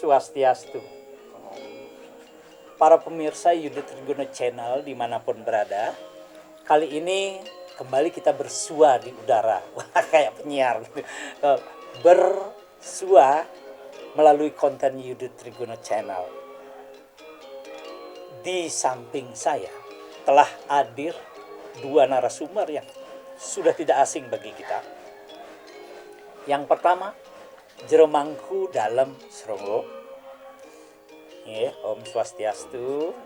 Swastiastu. Para pemirsa Yudha Triguna Channel dimanapun berada, kali ini kembali kita bersua di udara. Wah, kayak penyiar. Bersua melalui konten Yudha Triguna Channel. Di samping saya telah hadir dua narasumber yang sudah tidak asing bagi kita. Yang pertama, Jeromangku dalam Srongo. Om Swastiastu.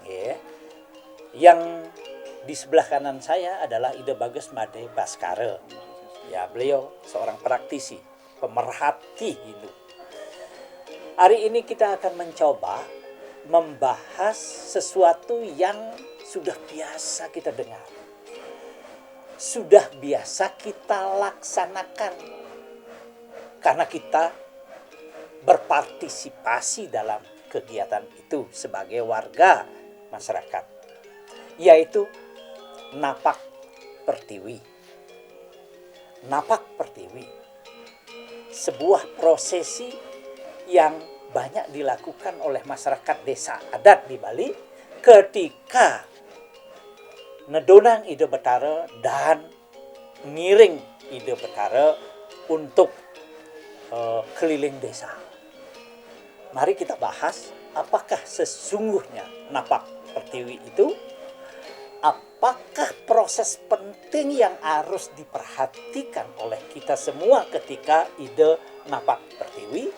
Yang di sebelah kanan saya adalah Ida Bagus Made Baskara. Ya, beliau seorang praktisi, pemerhati hidup. Hari ini kita akan mencoba membahas sesuatu yang sudah biasa kita dengar. Sudah biasa kita laksanakan. Karena kita berpartisipasi dalam kegiatan itu sebagai warga masyarakat. Yaitu Napak Pertiwi. Napak Pertiwi. Sebuah prosesi yang banyak dilakukan oleh masyarakat desa adat di Bali ketika nedonang Ida Betara dan ngiring Ida Betara untuk keliling desa. Mari kita bahas apakah sesungguhnya Napak Pertiwi itu, apakah proses penting yang harus diperhatikan oleh kita semua ketika ide Napak Pertiwi,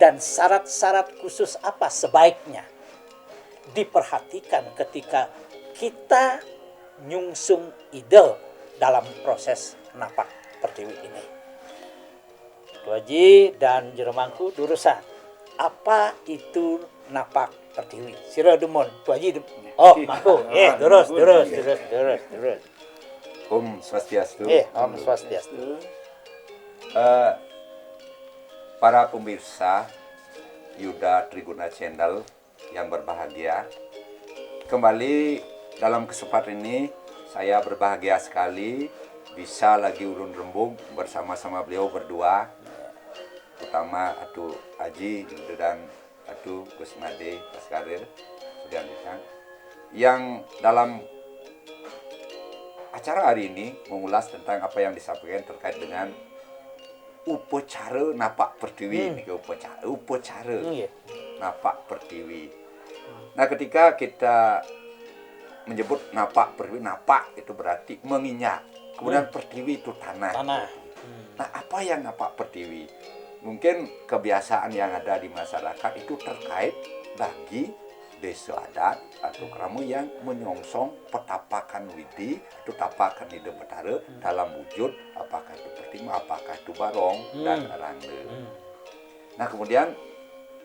dan syarat-syarat khusus apa sebaiknya diperhatikan ketika kita nyungsung ide dalam proses Napak Pertiwi ini. Tuaji dan Jeromangku durusan. Apa itu Napak Pertiwi? Sira demon, Tuaji. Oh, mangku. Terus. Om Swastiastu. Om Swastiastu. Para pemirsa Yudha Triguna Channel yang berbahagia, kembali dalam kesempatan ini saya berbahagia sekali bisa lagi urun rembung bersama-sama beliau berdua, utama Atu Aji dan Atu Gus Made Baskara yang dalam acara hari ini mengulas tentang apa yang disampaikan terkait dengan upacara Napak Pertiwi. Upacara Napak Pertiwi. Nah, ketika kita menyebut Napak Pertiwi, napak itu berarti menginjak. Kemudian Pertiwi itu tanah. Nah, apa yang Napak Pertiwi? Mungkin kebiasaan yang ada di masyarakat itu terkait bagi desa adat atau keramu yang menyongsong petapakan widi atau tapakan Ida Betara dalam wujud apakah itu pertima, apakah itu barong dan rangga. Nah, kemudian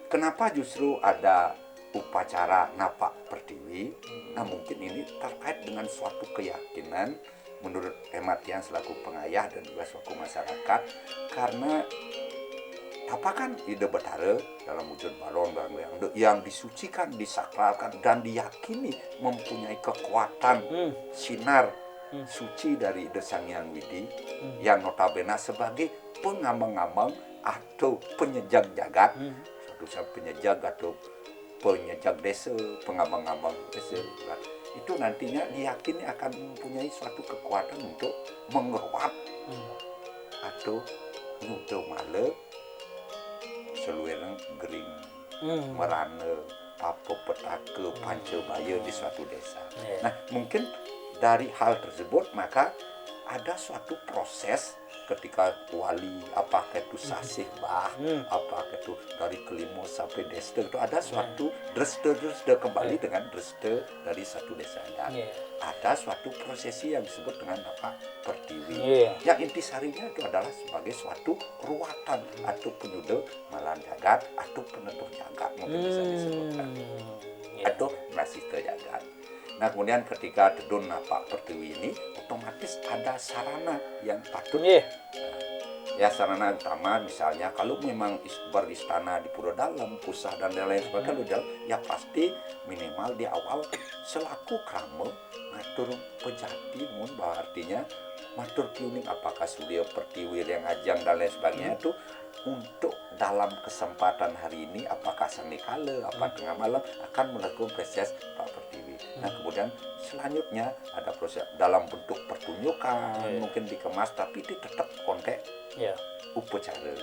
kenapa justru ada upacara Napak Pertiwi? Nah, mungkin ini terkait dengan suatu keyakinan menurut hemat yang selaku pengayah dan juga selaku masyarakat, karena tapakan Ida Betara dalam wujud balon yang disucikan, disakralkan dan diyakini mempunyai kekuatan sinar suci dari Ida Sang Hyang Widi yang notabene sebagai pengambang-ambang atau penyejak jagat, suatu penyejak atau penyejak desa, pengambang-ambang desa. Itu nantinya diyakini akan mempunyai suatu kekuatan untuk mengeruat atau nuduh male seluruh gering merana apa petaka pancabaya di suatu desa. Nah, mungkin dari hal tersebut maka ada suatu proses ketika wali, apakah itu sasih bah, apakah itu dari kelima sampai desa, itu ada suatu dresde kembali dengan dresde dari satu desa. Ada suatu prosesi yang disebut dengan Napak Pertiwi. Yang intisarinya itu adalah sebagai suatu ruatan atau penyuda malam jagat atau penentu jagat, mungkin bisa disebutkan, atau nasita jagat. Nah, kemudian ketika dedun Napak Pertiwi ini otomatis ada sarana yang patut Ya sarana utama misalnya kalau memang beristana di Pura Dalam, Pusah dan lain sebagainya, ya pasti minimal di awal selaku krama ngatur pejati mun bahwa artinya matur kiuning apakah Surya Pertiwi yang ajang dan lain sebagainya itu untuk dalam kesempatan hari ini apakah sangikala apa tengah malam akan melakukan proses Pak Pertiwi. Nah kemudian selanjutnya ada proses dalam bentuk pertunjukan mungkin dikemas tapi itu tetap konteks upacara.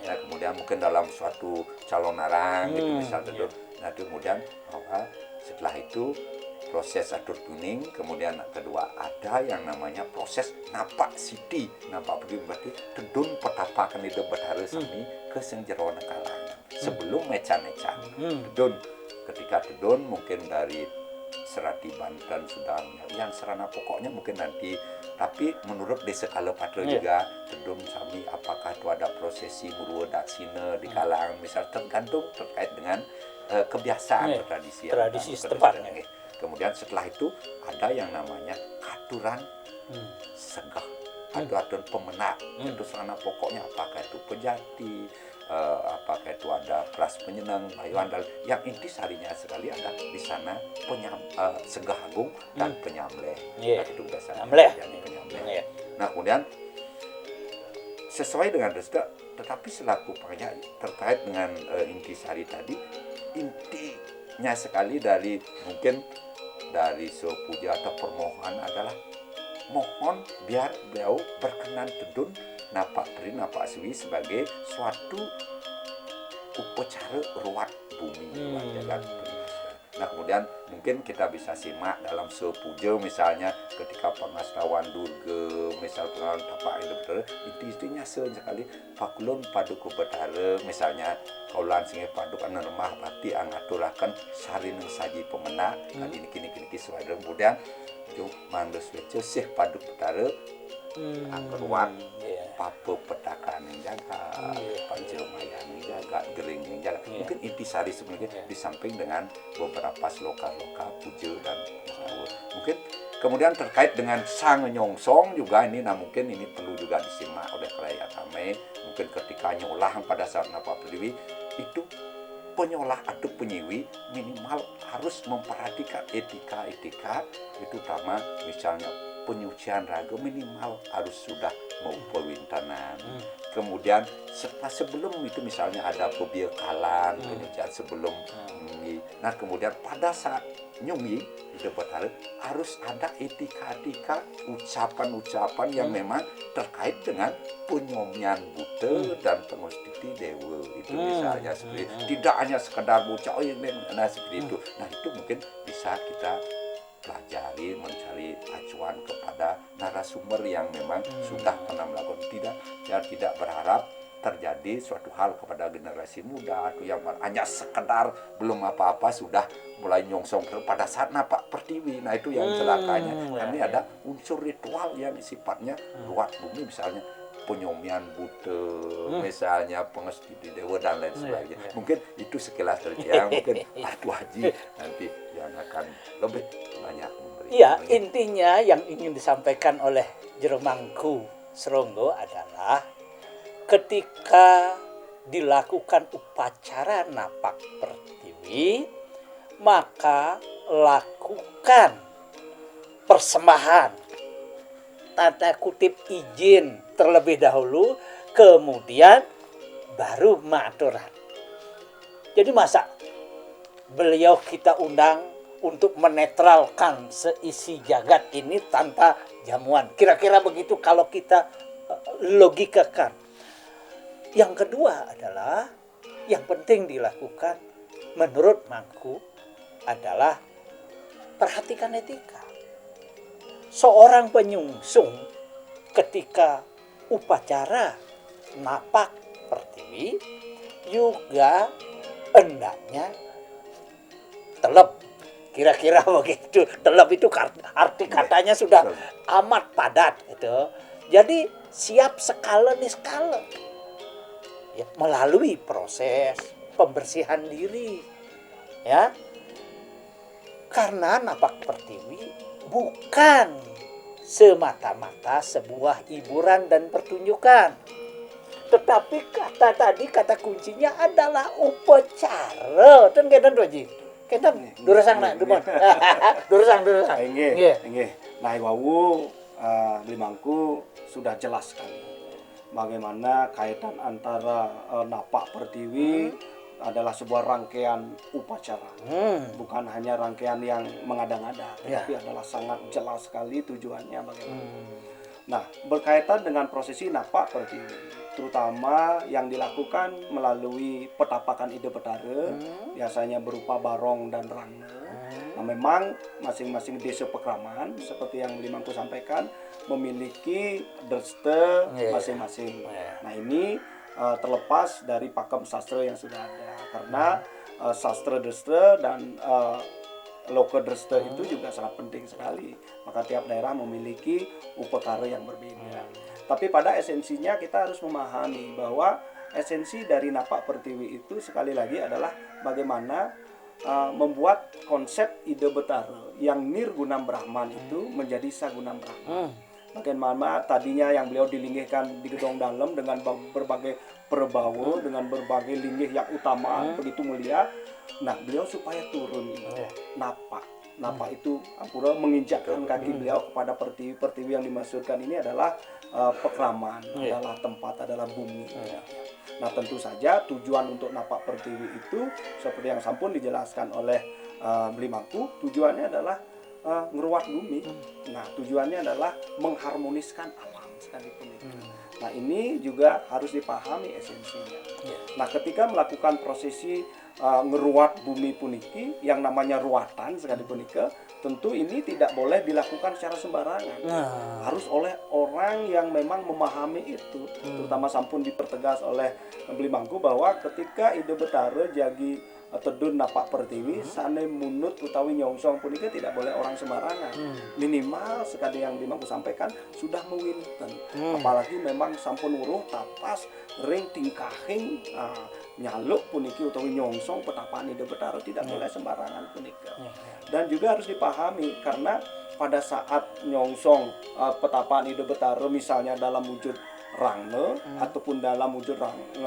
Nah kemudian mungkin dalam suatu calon narang gitu misalnya nah kemudian bahwa setelah itu proses atur tuning, kemudian kedua ada yang namanya proses napak siti. Napak berarti tedun petapakan itu berharus sami ke senjero kalangan sebelum mecan-mecan. Tedun, ketika tedun mungkin dari Serati Banten sudah yang serana pokoknya mungkin nanti, tapi menurut desa Kalopatra juga tedun sami apakah itu ada prosesi murwa daksina di kalangan misal tergantung terkait dengan kebiasaan tradisi setempatnya. Kemudian setelah itu ada yang namanya aturan segah atau aturan pemenak. Itu sarana pokoknya apakah itu pejati, apakah itu ada kelas penyenang, bayuan dan yang inti sarinya sekali ada di sana segah agung dan penyamleh. Nah, itu biasanya penyamleh. Nah kemudian sesuai dengan desta, tetapi selaku pengajar terkait dengan intisari tadi, intinya sekali dari mungkin dari sepuja atau permohonan adalah mohon biar beliau berkenan tedun napak peri napak suwi sebagai suatu upacara ruat bumi ruat jalan. Nah kemudian mungkin kita bisa simak dalam sepuja misalnya ketika pengastawan durga misal pengawan tapak itu intinya sekali pakulun paduku betara misalnya kaulan singe paduk anermah bati angaturakan sarineng saji pemenak kali kini sesuai kemudian itu mandos wece sih paduk betara angkeruan papo petakan yang jaga panjelmayang yang jaga gering yang jaga mungkin intisari sebenarnya di samping dengan beberapa sloka-loka puja dan mungkin kemudian terkait dengan sang nyongsong juga ini nah mungkin ini perlu juga disimak oleh kerakyat kami mungkin ketika nyolah pada saat Napa Pertiwi itu penyolah atau penyiwi minimal harus memperhatikan etika itu utama misalnya penyucian raga minimal harus sudah mau pewintanan. Kemudian sebelum itu misalnya ada pebiakalan penyucian sebelum nyumi. Nah kemudian pada saat nyumi itu harus ada etika ucapan-ucapan yang memang terkait dengan penyomian buta dan pengustuti dewa itu misalnya seperti tidak hanya sekedar bocah nah seperti itu. Nah itu mungkin bisa kita pelajari mencari acuan kepada narasumber yang memang sudah pernah melakukan tidak berharap terjadi suatu hal kepada generasi muda atau yang hanya sekedar belum apa-apa sudah mulai nyongsong pada saat Napa Pertiwi. Nah itu yang celakanya. Ini ada unsur ritual yang sifatnya ruat bumi misalnya penyomian buta misalnya pengestuti dewa dan lain sebagainya. Mungkin itu sekilas saja mungkin Atu Haji nanti yang akan lebih banyak memberi. Iya, intinya yang ingin disampaikan oleh Jero Mangku Sronggo adalah ketika dilakukan upacara Napak Pertiwi, maka lakukan persembahan tanda kutip izin terlebih dahulu, kemudian baru maturan. Jadi masa beliau kita undang untuk menetralkan seisi jagat ini tanpa jamuan. Kira-kira begitu kalau kita logikakan. Yang kedua adalah yang penting dilakukan menurut Mangku adalah perhatikan etika. Seorang penyungsung ketika upacara Napak Pertiwi juga hendaknya telep. Kira-kira begitu. Telep itu arti katanya sudah amat padat gitu. Jadi siap sekala niskala. Ya, melalui proses pembersihan diri. Ya. Karena Napak Pertiwi bukan semata-mata sebuah hiburan dan pertunjukan. Tetapi kata kuncinya adalah upacara. Dan kedan Roji. Kedan durasang nak dumon. Durasang. Nggih. Nah, wau Blimangku sudah jelas sekali bagaimana kaitan antara napak pertiwi adalah sebuah rangkaian upacara. Bukan hanya rangkaian yang mengada-ngada, tetapi adalah sangat jelas sekali tujuannya bagaimana. Nah, berkaitan dengan prosesi napak pertiwi, terutama yang dilakukan melalui petapakan Ide Betara, biasanya berupa barong dan rangna. Nah, memang masing-masing desa pekraman seperti yang Blimangku sampaikan memiliki dreste masing-masing. Nah, ini terlepas dari pakem sastra yang sudah ada, karena sastra dreste dan loka dreste itu juga sangat penting sekali. Maka tiap daerah memiliki upacara yang berbeda. Tapi pada esensinya kita harus memahami bahwa esensi dari napak pertiwi itu sekali lagi adalah bagaimana membuat konsep Ide Betara yang nirgunam Brahman itu menjadi sagunam Brahman. Bagaimana tadinya yang beliau dilinggihkan di gedung dalam dengan berbagai perbawa, dengan berbagai linggih yang utama begitu mulia. Nah, beliau supaya turun napak itu ampura menginjakkan kaki beliau kepada pertiwi yang dimaksudkan ini adalah pekraman, adalah tempat, adalah bumi. Nah, tentu saja tujuan untuk napak pertiwi itu seperti yang sampun dijelaskan oleh Blimangku, tujuannya adalah ngeruat bumi. Nah, tujuannya adalah mengharmoniskan alam sekalipun itu. Nah, ini juga harus dipahami esensinya. Nah, ketika melakukan prosesi ngeruat bumi puniki yang namanya ruatan sekalipun itu, tentu ini tidak boleh dilakukan secara sembarangan. Harus oleh orang yang memang memahami itu. Terutama sampun dipertegas oleh Blimangku bahwa ketika Ide Betara jagi tedun napak pertiwi sane munut utawi nyongsong punika tidak boleh orang sembarangan. Minimal sekali yang Blimangku sampaikan sudah mewinten. Apalagi memang sampun uruh tapas ring tingkahing nyaluk puniki utawi nyongsong petapaan Ide Betara tidak boleh sembarangan punika. Dan juga harus dipahami karena pada saat nyongsong petapaan Ide Betara misalnya dalam wujud rangna ataupun dalam wujud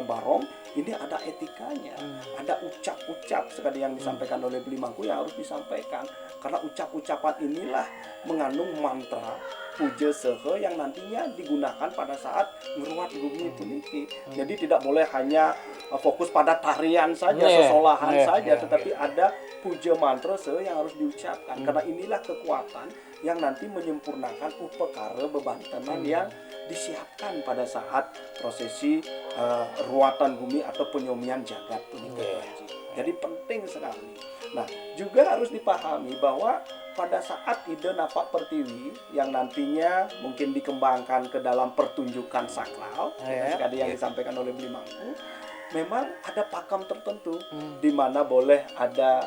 barong, ini ada etikanya, ada ucap-ucap sekali yang disampaikan oleh Blimangku yang harus disampaikan, karena ucap-ucapan inilah mengandung mantra puja sehe yang nantinya digunakan pada saat ngeruat bumi puniki. Jadi tidak boleh hanya fokus pada tarian saja, sesolahan saja, tetapi ada puja mantra sehe yang harus diucapkan, karena inilah kekuatan yang nanti menyempurnakan upekara bebantenan yang disiapkan pada saat prosesi ruatan bumi atau penyomian jagat punika. Jadi penting sekali. Nah, juga harus dipahami bahwa pada saat ide napak pertiwi yang nantinya mungkin dikembangkan ke dalam pertunjukan sakral, sekali yang disampaikan oleh Blimangku, memang ada pakem tertentu di mana boleh ada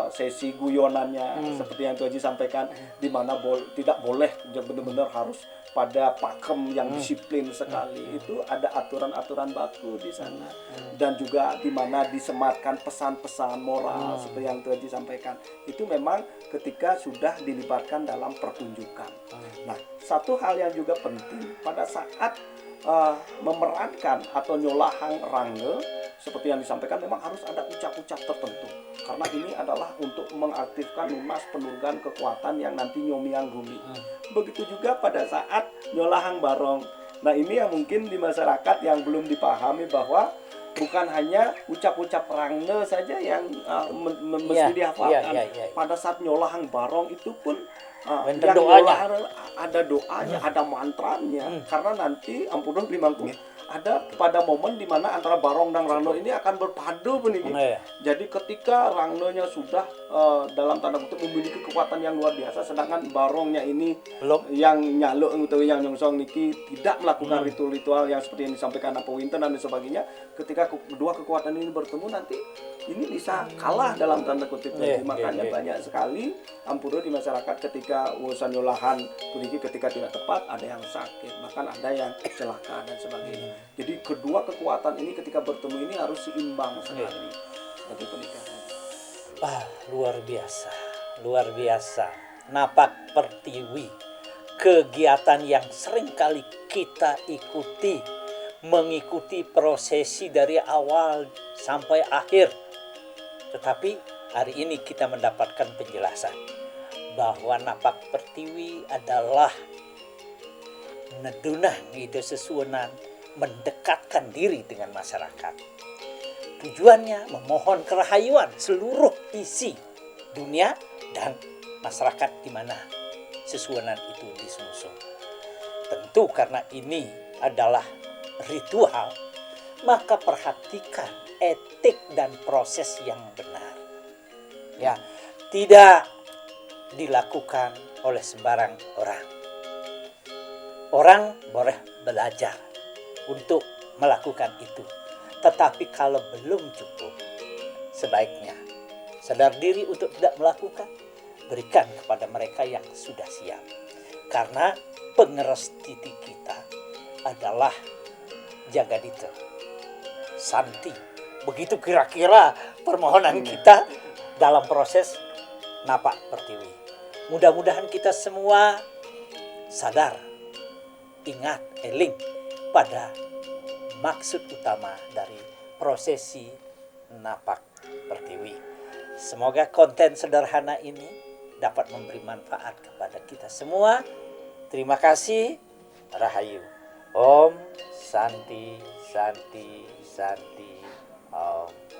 sesi guyonannya seperti yang Tuan Haji sampaikan, di mana tidak boleh benar-benar harus pada pakem yang disiplin sekali. Itu ada aturan-aturan baku di sana, dan juga di mana disematkan pesan-pesan moral seperti yang Tuan Haji sampaikan. Itu memang ketika sudah dilibatkan dalam pertunjukan. Nah, satu hal yang juga penting pada saat memerankan atau nyolahang rangga seperti yang disampaikan, memang harus ada ucap-ucap tertentu, karena ini adalah untuk mengaktifkan lunas penunggan kekuatan yang nanti nyomiang bumi. Begitu juga pada saat nyolahang barong. Nah, ini yang mungkin di masyarakat yang belum dipahami bahwa bukan hanya ucap-ucap rangga saja yang mesti dihafalkan. Pada saat nyolahang barong itu pun yang doanya, ada doanya, ada mantranya, karena nanti ampun Blimangku, ada pada momen di mana antara barong dan rangno ini akan berpadu begitu. Jadi ketika rangnonya sudah dalam tanda kutip memiliki kekuatan yang luar biasa, sedangkan barongnya ini belum, yang nyaluk atau yang nyongsong niki tidak melakukan ritual-ritual yang seperti yang disampaikan Apo Winten dan sebagainya, ketika kedua kekuatan ini bertemu nanti ini bisa kalah dalam tanda kutip. Makanya banyak sekali ampura di masyarakat ketika urusan nyolahan kuliki ketika tidak tepat, ada yang sakit, bahkan ada yang celaka dan sebagainya. Jadi kedua kekuatan ini ketika bertemu ini harus seimbang sekali seperti pernikahan. Luar biasa. Napak pertiwi, kegiatan yang sering kali kita ikuti mengikuti prosesi dari awal sampai akhir. Tetapi hari ini kita mendapatkan penjelasan bahwa napak pertiwi adalah nedunah ide sesuenan, mendekatkan diri dengan masyarakat. Tujuannya memohon kerahayuan seluruh isi dunia dan masyarakat di mana sesuenan itu disusun. Tentu karena ini adalah ritual, maka perhatikan etik dan proses yang benar. Ya, tidak dilakukan oleh sembarang orang. Orang boleh belajar untuk melakukan itu. Tetapi kalau belum cukup, sebaiknya sadar diri untuk tidak melakukan. Berikan kepada mereka yang sudah siap. Karena pengerestiti kita adalah Jagadita, Santi. Begitu kira-kira permohonan kita dalam proses napak pertiwi. Mudah-mudahan kita semua sadar, ingat, eling pada maksud utama dari prosesi napak pertiwi. Semoga konten sederhana ini dapat memberi manfaat kepada kita semua. Terima kasih. Rahayu. Om Santi, Santi, Santi. Om.